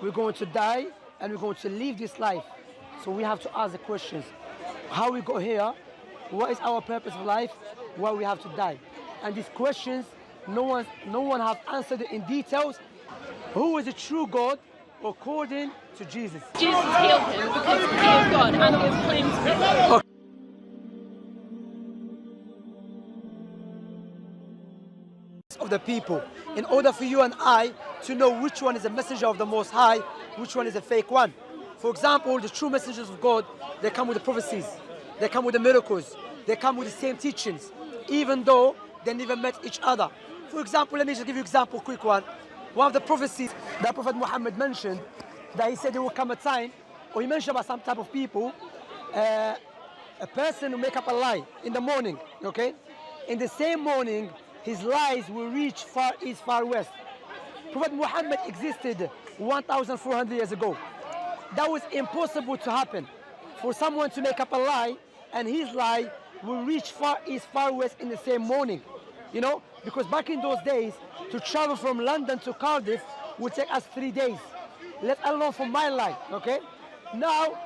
we're going to die and we're going to leave this life. So we have to ask the questions. How we got here? What is our purpose of life? Why we have to die? And these questions, no one have answered it in details. Who is the true God according to Jesus? Jesus healed him because he is God and he is claimed to be God. Okay. Of the people, in order for you and I to know which one is a messenger of the Most High, which one is a fake one. For example, the true messengers of God, they come with the prophecies, they come with the miracles, they come with the same teachings, even though they never met each other. For example, let me just give you an example, quick one. One of the prophecies that Prophet Muhammad mentioned, that he said there will come a time, or he mentioned about some type of people, a person who make up a lie in the morning, okay? In the same morning, his lies will reach far east, far west. Prophet Muhammad existed 1,400 years ago. That was impossible to happen. For someone to make up a lie, and his lie will reach far east, far west in the same morning. You know, because back in those days, to travel from London to Cardiff would take us 3 days, let alone for my lie, okay? Now,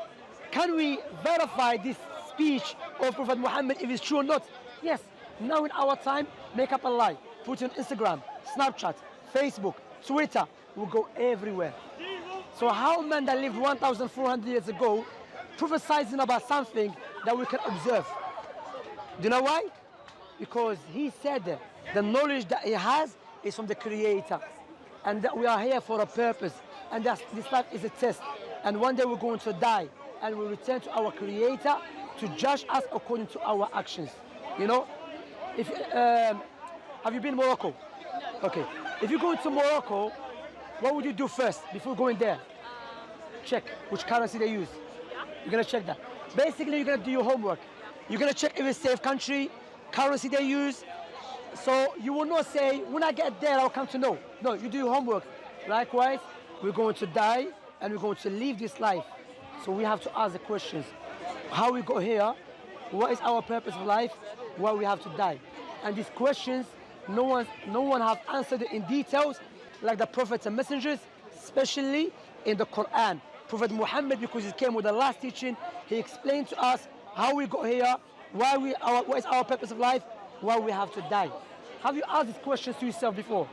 can we verify this speech of Prophet Muhammad if it's true or not? Yes. Now in our time, make up a lie, put it on Instagram, Snapchat, Facebook, Twitter, will go everywhere. So how man that lived 1,400 years ago prophesizing about something that we can observe? Do you know why? Because he said the knowledge that he has is from the Creator, and that we are here for a purpose, and that this life is a test, and one day we're going to die and we'll return to our Creator to judge us according to our actions. You know, if have you been to Morocco? No. Okay, if you go to Morocco, what would you do first before going there? Check which currency they use. You're gonna check that. Basically, you're gonna do your homework. You're gonna check if it's a safe country, currency they use. So you will not say, when I get there, I'll come to know. No, you do your homework. Likewise, we're going to die and we're going to leave this life. So we have to ask the questions. How we got here? What is our purpose of life? Why we have to die? And these questions, no one have answered it in details, like the prophets and messengers, especially in the Quran. Prophet Muhammad, because he came with the last teaching, he explained to us how we got here, what is our purpose of life, why we have to die. Have you asked these questions to yourself before?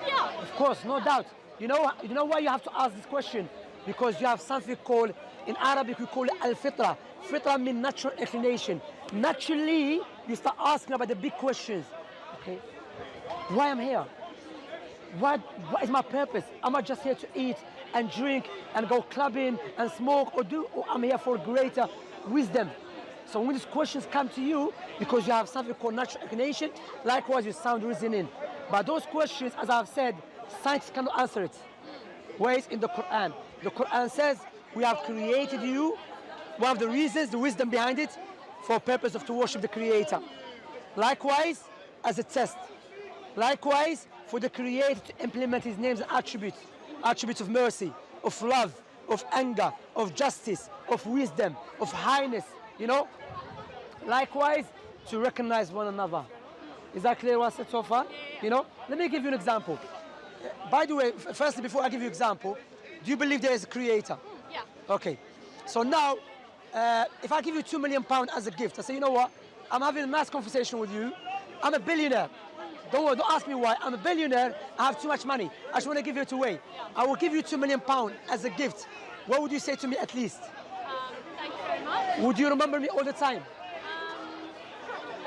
Yeah. Of course, no doubt. You know why you have to ask this question? Because you have something called, in Arabic we call it al-fitra. Fitra means natural inclination. Naturally, you start asking about the big questions. Okay, why I'm here? What is my purpose? Am I just here to eat and drink and go clubbing and smoke, or I'm here for greater wisdom? So when these questions come to you, because you have something called natural inclination, likewise you sound reasoning. But those questions, as I've said, science cannot answer it. Where is in the Quran? The Quran says, we have created you. One of the reasons, the wisdom behind it, for purpose of to worship the Creator. Likewise, as a test. Likewise, for the Creator to implement His names and attributes. Attributes of mercy, of love, of anger, of justice, of wisdom, of highness, you know? Likewise, to recognize one another. Is that clear what I said so far? You know? Let me give you an example. By the way, firstly, before I give you an example, do you believe there is a Creator? Yeah. Okay. So now, if I give you £2 million as a gift, I say, you know what? I'm having a nice conversation with you. I'm a billionaire. Don't worry, don't ask me why. I'm a billionaire. I have too much money. I just want to give it away. Yeah. I will give you £2 million as a gift. What would you say to me at least? Thank you very much. Would you remember me all the time?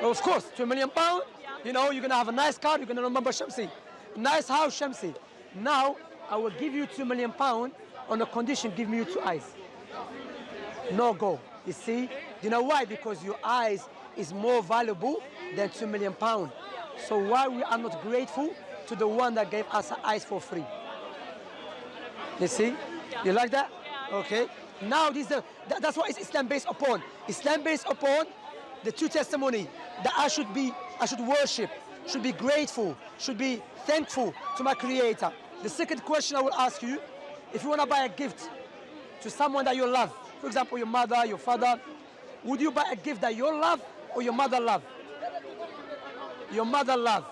Well, of course, £2 million. Yeah. You know, you're going to have a nice car. You're going to remember Shamsi. Nice house, Shamsi. Now, I will give you £2 million on a condition, give me your 2 eyes. No go. You see? Do you know why? Because your eyes is more valuable than £2 million. So why we are not grateful to the one that gave us eyes for free? You see? You like that? Okay. Now that's what is Islam based upon. Islam based upon the 2 testimony that I should worship, should be grateful, should be thankful to my Creator. The second question I will ask you, if you want to buy a gift to someone that you love, for example, your mother, your father, would you buy a gift that you love or your mother love? Your mother love.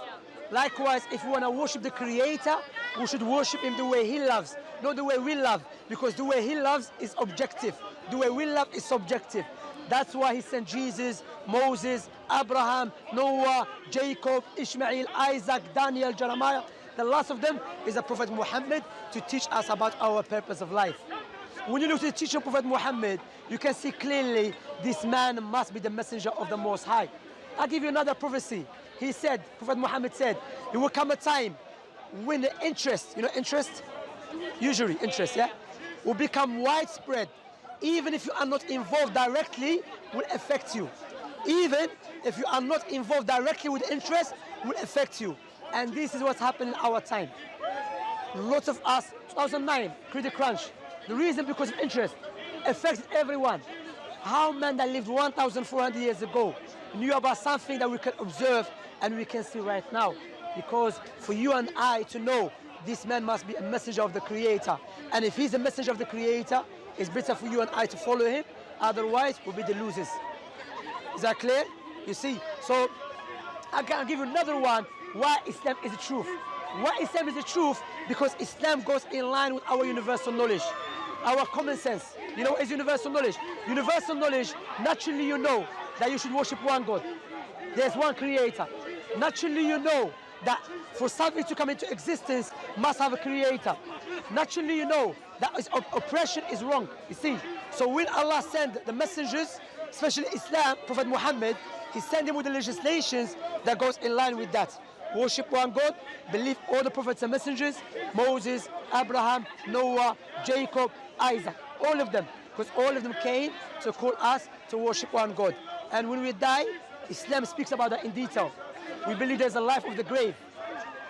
Likewise, if you want to worship the Creator, we should worship Him the way He loves. not the way we love, because the way he loves is objective. The way we love is subjective. That's why he sent Jesus, Moses, Abraham, Noah, Jacob, Ishmael, Isaac, Daniel, Jeremiah. The last of them is the Prophet Muhammad to teach us about our purpose of life. When you look at the teaching of Prophet Muhammad, you can see clearly this man must be the messenger of the Most High. I'll give you another prophecy. He said, Prophet Muhammad said, there will come a time when the interest, you know interest? Usually interest, yeah? Will become widespread. Even if you are not involved directly, will affect you. Even if you are not involved directly with interest, will affect you. And this is what's happening in our time. Lots of us, 2009, credit crunch. The reason because of interest affects everyone. How men that lived 1,400 years ago knew about something that we can observe and we can see right now. Because for you and I to know, this man must be a messenger of the Creator. And if he's a messenger of the Creator, it's better for you and I to follow him. Otherwise, we'll be the losers. Is that clear? You see? So, I can give you another one. Why Islam is the truth. Why Islam is the truth? Because Islam goes in line with our universal knowledge. Our common sense. You know what is universal knowledge? Universal knowledge, naturally you know that you should worship one God. There's one Creator. Naturally you know that for something to come into existence must have a Creator. Naturally you know that oppression is wrong, you see. So when Allah sent the messengers, especially Islam, Prophet Muhammad, he sent them with the legislations that goes in line with that. Worship one God, believe all the prophets and messengers, Moses, Abraham, Noah, Jacob, Isaac, all of them. Because all of them came to call us to worship one God. And when we die, Islam speaks about that in detail. We believe there's a life of the grave.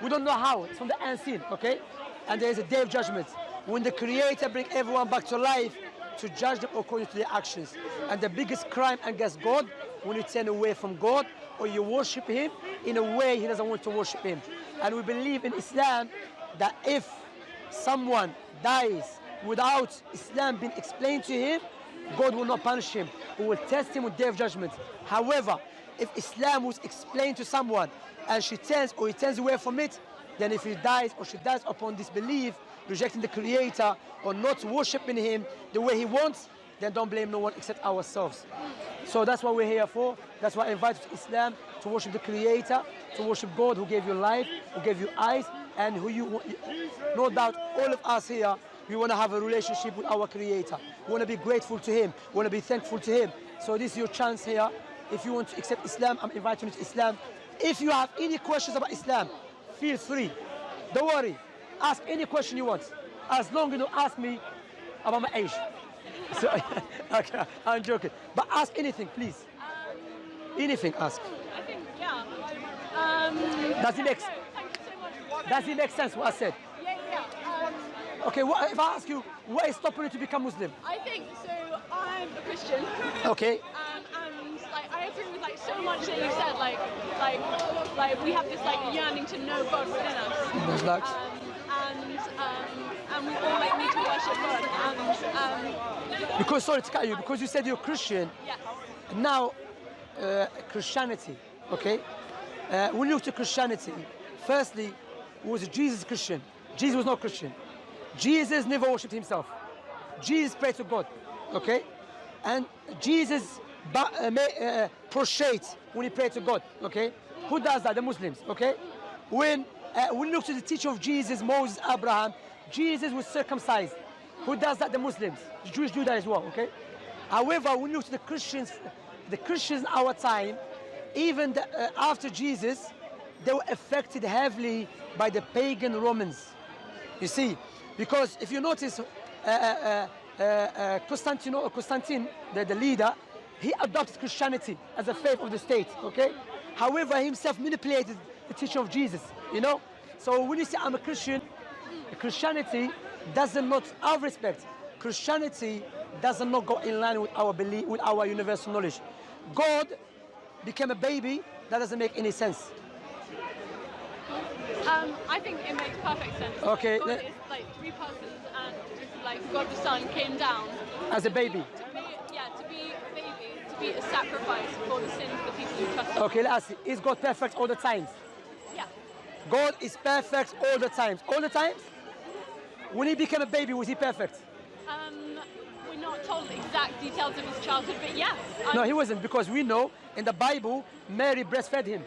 We don't know how, it's from the unseen, okay? And there is a day of judgment. When the Creator brings everyone back to life to judge them according to their actions. And the biggest crime against God, when you turn away from God or you worship Him in a way He doesn't want to worship Him. And we believe in Islam that if someone dies without Islam being explained to him, God will not punish him. He will test him with day of judgment. However, if Islam was explained to someone and she turns or he turns away from it, then if he dies or she dies upon disbelief, rejecting the Creator or not worshiping Him the way He wants, then don't blame no one except ourselves. So that's what we're here for. That's why I invite you to Islam, to worship the Creator, to worship God who gave you life, who gave you eyes, and who you, no doubt all of us here, we want to have a relationship with our Creator. We want to be grateful to Him. We want to be thankful to Him. So this is your chance here. If you want to accept Islam, I'm inviting you to Islam. If you have any questions about Islam, feel free. Don't worry. Ask any question you want. As long as you don't ask me about my age. So, okay, I'm joking. But ask anything, please. Anything, ask. I think, yeah. Does it make sense what I said? Yeah. Okay, if I ask you, what is stopping you to become Muslim? I think so. I'm a Christian. Okay. And like I agree with like so much that you said. Like we have this like yearning to know God within us. And we all like need to worship God. And because sorry to cut you, because you said you're Christian. yes. Now, Christianity. Okay. When you look to Christianity, firstly, was Jesus Christian? Jesus was not Christian. Jesus never worshipped himself. Jesus prayed to God, okay? And Jesus prostrate when he prayed to God, okay? Who does that? The Muslims, okay? When we look to the teaching of Jesus, Moses, Abraham, Jesus was circumcised. Who does that? The Muslims. The Jews do that as well, okay? However, when we look to the Christians in our time, even after Jesus, they were affected heavily by the pagan Romans. You see, because if you notice, Constantine, the leader, he adopted Christianity as a faith of the state, okay? However, he himself manipulated the teaching of Jesus, you know? So when you say I'm a Christian, Christianity does not, out of respect, Christianity does not go in line with our belief, with our universal knowledge. God became a baby, that doesn't make any sense. I think it makes perfect sense. Okay. Like, God is like three persons, and like God the Son came down As a baby. to be a baby, to be a sacrifice for the sins of the people who trust Him. Okay, let's see. Is God perfect all the times? Yeah. God is perfect all the times. All the times? When he became a baby, was he perfect? We're not told the exact details of his childhood, but yeah. No, he wasn't, because we know in the Bible, Mary breastfed him.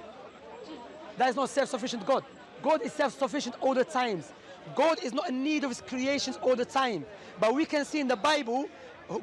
That is not self-sufficient God. God is self-sufficient all the times. God is not in need of his creations all the time. But we can see in the Bible,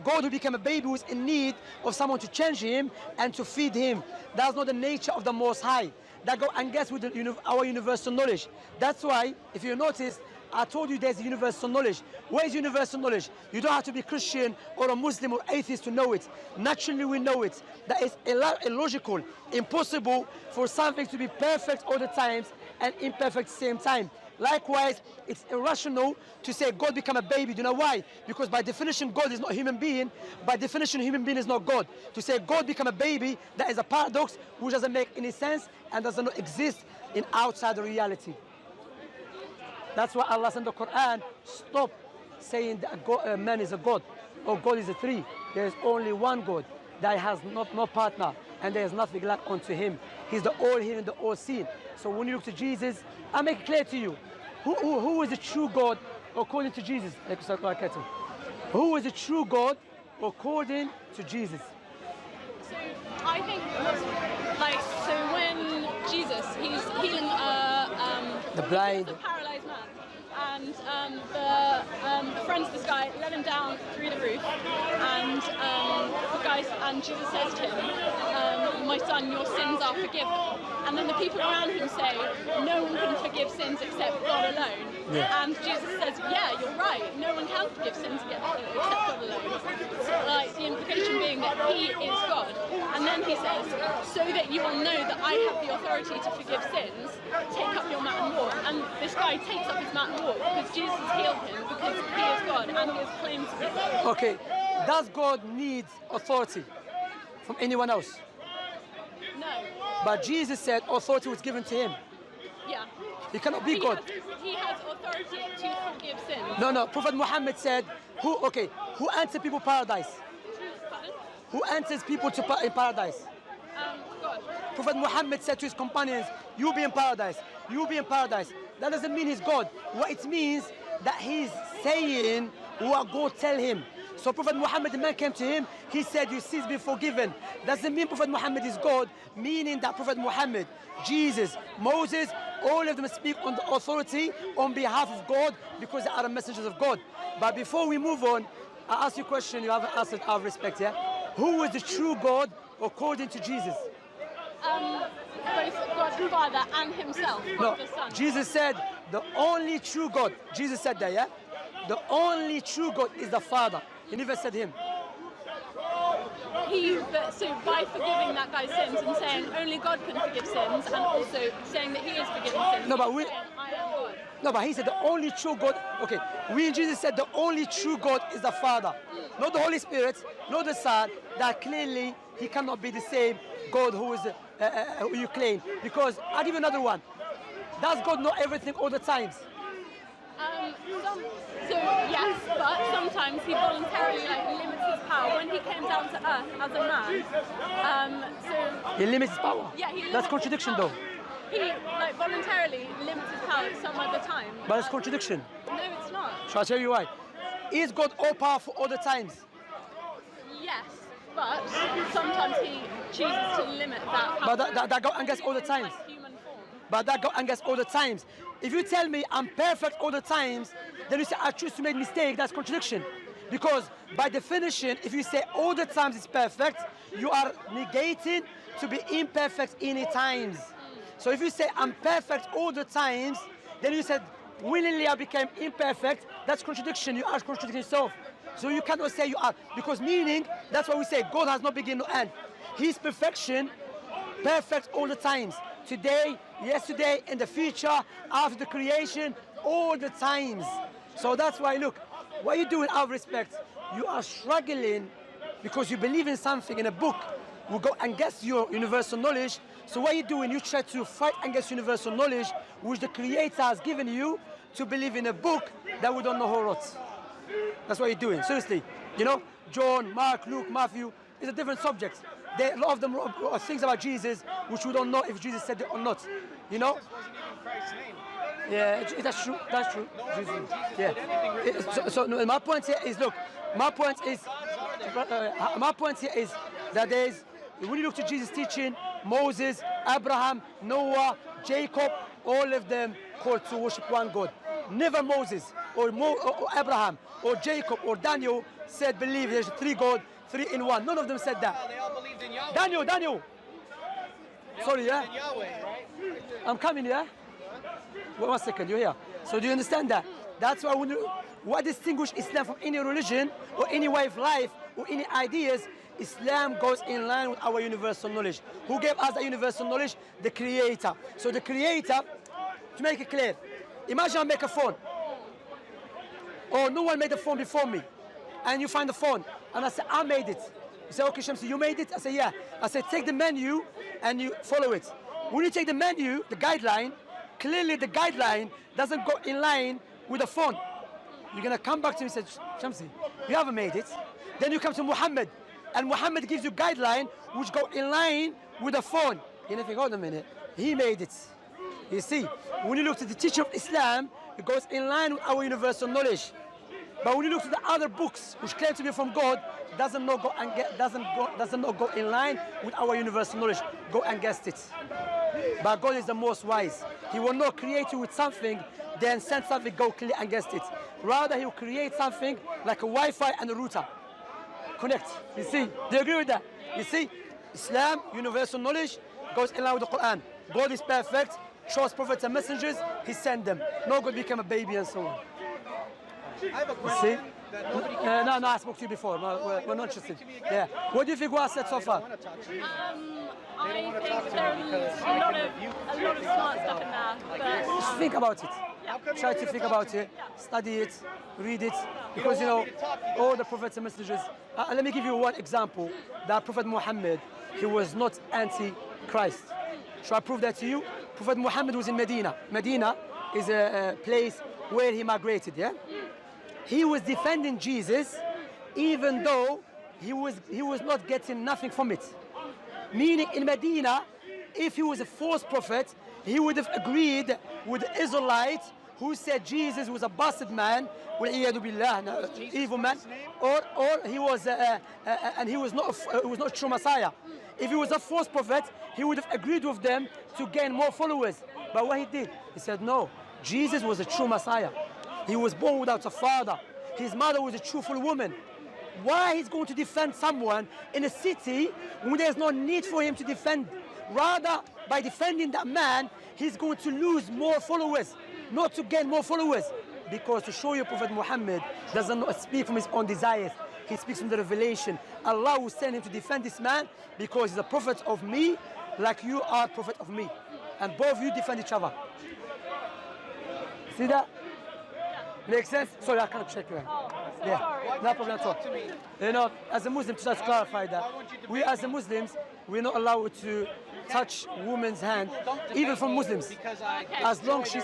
God who became a baby was in need of someone to change him and to feed him. That's not the nature of the Most High. That goes against with our universal knowledge. That's why, if you notice, I told you there's universal knowledge. Where is universal knowledge? You don't have to be Christian or a Muslim or atheist to know it. Naturally we know it. That is illogical, impossible for something to be perfect all the times and imperfect at the same time. Likewise, it's irrational to say God become a baby. Do you know why? Because by definition, God is not a human being. By definition, human being is not God. To say God become a baby, that is a paradox which doesn't make any sense and does not exist in outside reality. That's why Allah said in the Quran, stop saying that man is a God or God is a three. There is only one God that has no partner and there is nothing like unto him. He's the all-hearing, the all-seeing. So when you look to Jesus, I make it clear to you, who is the true God according to Jesus? Who is the true God according to Jesus? So I think, so when Jesus, he's healing the blind, the paralyzed man, and the friends of this guy let him down through the roof, and Jesus says to him, my son, your sins are forgiven. And then the people around him say, no one can forgive sins except God alone. Yeah. And Jesus says, yeah, you're right, no one can forgive sins except God alone. So, the implication being that he is God. And then he says, so that you will know that I have the authority to forgive sins, take up your mat and walk. And this guy takes up his mat and walk because Jesus has healed him, because he is God and he has claimed to be God. Okay, does God need authority from anyone else? No. But Jesus said authority was given to him. Yeah. He cannot be God. He has authority to forgive sins. No. Prophet Muhammad said, who enters people paradise? Pardon? Who enters people in paradise? God. Prophet Muhammad said to his companions, you be in paradise, you be in paradise. That doesn't mean he's God. What it means that he's saying what God tell him. So Prophet Muhammad, the man came to him, he said, your sins be forgiven. Doesn't mean Prophet Muhammad is God, meaning that Prophet Muhammad, Jesus, Moses, all of them speak on the authority on behalf of God because they are the messengers of God. But before we move on, I ask you a question, you haven't answered out of respect, yeah? Who is the true God according to Jesus? Both God the Father and himself, God the Son. Jesus said, the only true God, Jesus said that, yeah? The only true God is the Father. He never said him. So by forgiving that guy's sins and saying only God can forgive sins, and also saying that he is forgiving sins, I am God. No, but he said the only true God, okay, we in Jesus said the only true God is the Father. Not the Holy Spirit, not the Son, that clearly he cannot be the same God who is who you claim. Because I'll give you another one. Does God know everything all the times? So yes, but sometimes he voluntarily limits his power. When he came down to earth as a man, he limits his power. Yeah, he limits that's contradiction his power. though. He voluntarily limits his power some of the time. But it's contradiction. No, it's not. Shall I tell you why? Is God all powerful all the times? Yes, but sometimes he chooses to limit that power. But that goes against all the times. Human form. But that goes against all the times. If you tell me I'm perfect all the times, then you say I choose to make mistake, that's contradiction. Because by definition, if you say all the times it's perfect, you are negating to be imperfect any times. So if you say I'm perfect all the times, then you said willingly I became imperfect, that's contradiction, you are contradicting yourself. So you cannot say you are, because meaning, that's why we say God has no beginning or end. His perfection, perfect all the times. Today, yesterday, in the future, after the creation, all the times. So that's why, look, what you do out of respect, you are struggling because you believe in something in a book will go against your universal knowledge. So what you doing, you try to fight against universal knowledge which the Creator has given you to believe in a book that we don't know who wrote. That's what you're doing, seriously. You know, John, Mark, Luke, Matthew, it's a different subject. A lot of them are things about Jesus which we don't know if Jesus said it or not. You know? Yeah, that's true. That's true. Jesus. Yeah. So no, my point here is, look, my point is that there is, when you look to Jesus' teaching, Moses, Abraham, Noah, Jacob, all of them called to worship one God. Never Moses or Abraham or Jacob or Daniel said believe there's three God, three in one. None of them said that. They all believed in Yahweh. Daniel. Sorry, yeah? In Yahweh, right? I'm coming, yeah? 1 second, you're here. So do you understand that? That's why what distinguishes Islam from any religion or any way of life or any ideas, Islam goes in line with our universal knowledge. Who gave us the universal knowledge? The Creator. So the Creator, to make it clear, imagine I make a phone. Or no one made a phone before me. And you find the phone. And I say, I made it. You say, okay, Shamsi, you made it? I say, yeah. I say, take the menu and you follow it. When you take the menu, the guideline, clearly the guideline doesn't go in line with the phone. You're going to come back to me and say, Shamsi, you haven't made it. Then you come to Muhammad. And Muhammad gives you guideline which go in line with the phone. You know, think, hold a minute. He made it. You see, when you look at the teaching of Islam, it goes in line with our universal knowledge. But when you look to the other books which claim to be from God, doesn't not go in line with our universal knowledge. Go against it. But God is the most wise. He will not create you with something, then send something go clear against it. Rather, He will create something like a Wi-Fi and a router. Connect. You see? Do you agree with that? You see? Islam, universal knowledge, goes in line with the Quran. God is perfect, chose prophets and messengers, He sent them. No God became a baby and so on. I have a question that nobody can No, I spoke to you before. No, we're not interested. Yeah. What do you think was said so far? I think there's a lot of smart stuff in there, but Just think about it. Try to think about it, study it, read it, because you know all the prophets and messengers. Let me give you one example. That Prophet Muhammad, he was not anti-Christ. Shall I prove that to you? Prophet Muhammad was in Medina. Medina is a place where he migrated. Yeah, he was defending Jesus, even though he was not getting nothing from it. Meaning in Medina, if he was a false prophet, he would have agreed with the Israelites who said Jesus was a bastard man, evil man, or he was and he was not a true Messiah. If he was a false prophet, he would have agreed with them to gain more followers. But what he did, he said, no, Jesus was a true Messiah. He was born without a father. His mother was a truthful woman. Why he's going to defend someone in a city when there's no need for him to defend? Rather, by defending that man, he's going to lose more followers, not to gain more followers. Because to show you Prophet Muhammad doesn't speak from his own desires. He speaks from the revelation. Allah will send him to defend this man because he's a prophet of me, like you are a prophet of me. And both of you defend each other. See that? Makes sense? Sorry, I can't check you. Yeah, no problem at all. You know, as a Muslim, just to clarify that, we as the Muslims, we're not allowed to touch woman's hand, even from Muslims. As long as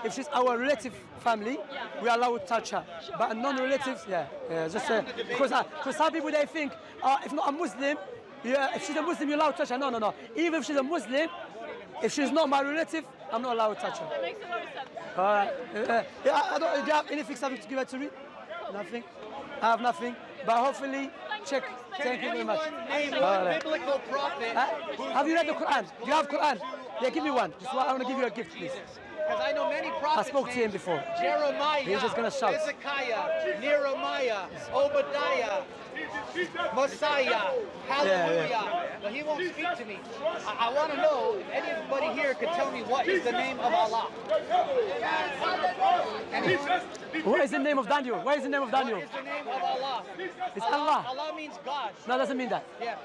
if she's our relative family, we are allowed to touch her. But non-relatives, because some people they think, if not a Muslim, if she's a Muslim, you're allowed to touch her. No. Even if she's a Muslim, if she's not my relative, I'm not allowed to touch her. that makes a lot of sense. All right. Do you have anything something to give out to me? Nothing. I have nothing. But hopefully, check. Thank you very much. Name one biblical prophet. Have you read the Quran? Do you have Quran? Yeah, give me one. Just I want to give you a gift, please. Because I know many prophets. I spoke to him before. Jeremiah, He's just gonna shout. Hezekiah, Nehemiah, Obadiah, Messiah, hallelujah. But he won't speak to me. I want to know if anybody here could tell me what is the name of Allah. What is the name of Daniel? What is the name of Daniel? What is the name of Allah? It's Allah. Allah means God. No, it doesn't mean that. Yeah.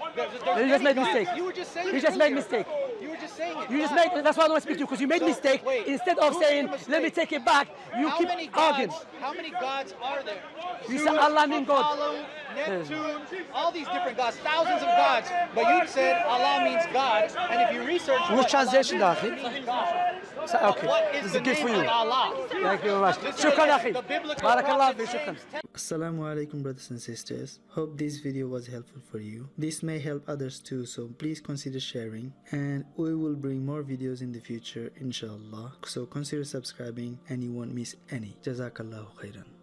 You just made mistake. You were just saying You it just made earlier. mistake. You were just saying it. You just made. That's why I don't want to speak to you because you made mistake. wait, Instead of who made saying, a mistake? "Let me take it back," you How keep many arguing. gods? How many gods are there? You said Allah means God. Apollo, Yes. Neptune, all these different gods, thousands of gods. But you said Allah means God, and if you research Which translation, Allah Akhi? means God, Okay, what this is is the good for name you. of Allah? Thank you very much. This is Shukran, Akhi. the biblical Barakallah prophet fi, shukran. James Assalamu alaikum, brothers and sisters. Hope this video was helpful for you. This may help others too, so please consider sharing, and we will bring more videos in the future inshallah, so consider subscribing and you won't miss any. Jazakallahu khairan.